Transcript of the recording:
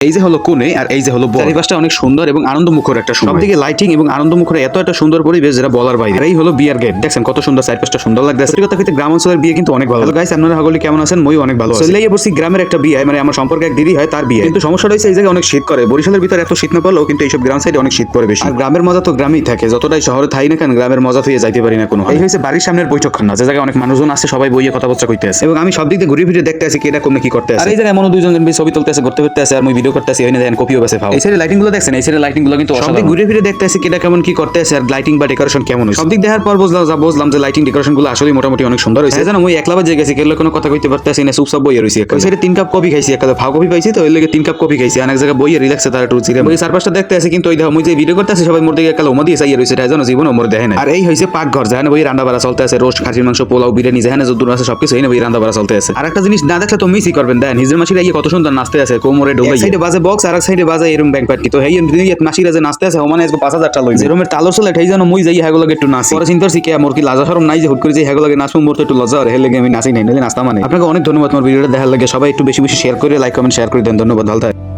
এই যে হলো কোণে আর এই যে হলো বর। চারিপাশটা অনেক সুন্দর এবং আনন্দমুখর একটা সময়। সবদিকে লাইটিং এবং আনন্দমুখর এত একটা সুন্দর পরিবেশ যেটা বলার বাইরে। আর এই হলো বিয়ার গেট, দেখছেন কত সুন্দর, চারিপাশটা সুন্দর লাগতেছে। সত্যি কথা কইতে গ্রাম অঞ্চলের বিয়ে কিন্তু অনেক ভালো। গাইস আপনারা সকলে কেমন আছেন? মই অনেক ভালো আছি। চলে পড়ছি গ্রামের একটা বিয়ে, মানে আমার সম্পর্কে এক দিদি হয় তার বিয়ে। কিন্তু সমস্যাটা হইছে এই জায়গায় অনেক শীত করে। বরিশালের ভিতরে এত শীত না পড়লেও কিন্তু এইসব গ্রাম সাইডে অনেক শীত পড়ে বেশি। আর গ্রামের মজা তো গ্রামেই থাকে, যতটাই শহরে থাই না কেন গ্রামের মজা থেকে যাইতে পারি না কোনো। এই হইছে বাড়ির সামনের বৈঠকখানা, যে জায়গায় অনেক মানুষজন আছে, সবাই বইয়ে কথাবার্তা কইতে আছে এবং আমি সব দিক দিয়ে ঘুরে ফিরে দেখতে আছি কেটা কোন কি করতে আছে। আর এই জায়গায় এমন দুইজন ছবি তুলতে আছে, ঘুরতে ফিরতে আছে, আর মই ভিডিও করতে আছি, হইনা দেখেন কপিও বেছে ফাও। এই সাইডে লাইটিং গুলো দেখছেন, এই সাইডে লাইটিং গুলো কিন্তু সব দিক ঘুরে ফিরে দেখতে আছে কেটা কেমন কি করতে আছে আর লাইটিং বা ডেকোরেশন কেমন হইছে। সব দিক দেখার পর বুঝলাম যে লাইটিং ডেকোরেশন গুলো আসলে মোটামুটি অনেক সুন্দর হইছে। জানো মই একলা বাজে গেছি, কেলে কোনো কথা কইতে পারতেছি না, চুপচাপ বইয়ে রইছি। এই সাইডে 3 কাপ কফি খাইছি, একটা ফাও কফি পাইছি তো ওই লাগে 3 কাপ কফি খাইছি। অনেক জায়গা বইয়ে রিল্যাক্সে তার একটু জিরে মই চারপাশটা দেখতে আছে, কিন্তু ওই দেখো মই যে ভিডিও করতে আছে সবাই মোর দিকে একালে ওমা দিয়ে চাইয়ে রইছে, এটা জানো জীবন ওমর দেখে না। আর এই হইছে পাকঘর, যেখানে বই রান্না বাড়া চলতে আছে, রোস্ট, খাসির মাংস, পোলাও, বিরিয়ানি, যেখানে যত আছে সবকিছু এনে বই রান্না বাড়া চলতে আছে। আর একটা জিনিস না দেখলে তো মিসই করবেন, দেন নিজের মাসিরা কত সুন্দর নাচতে আছে, কোমরে ঢোলাই, সাইডে বাজে বক্স আর এক সাইডে বাজে এরকম ব্যাংক পার্টি। তো হেই মাসিরা যে নাচতে আছে ওমানে আজকে 5000 টাকা লইছে। এরকমের তালর চলে এই জানো মই যাই হেগুলোকে একটু নাচি। পরে চিন্তা করছি কে মোর কি লাজা শরম নাই যে হুট করে যে হেগুলোকে নাচবো, মোর তো একটু লজ্জা আর হেলে আমি নাচি নাই, নাচতা মানে। আপনাকে অনেক ধন্যবাদ আমার ভিডিওটা দেখার লাগে। সবাই একটু বেশি বেশি শেয়ার করে, লাইক কমেন্ট শেয়ার করে দেন। ধন্যবাদ, ভালো থাকেন।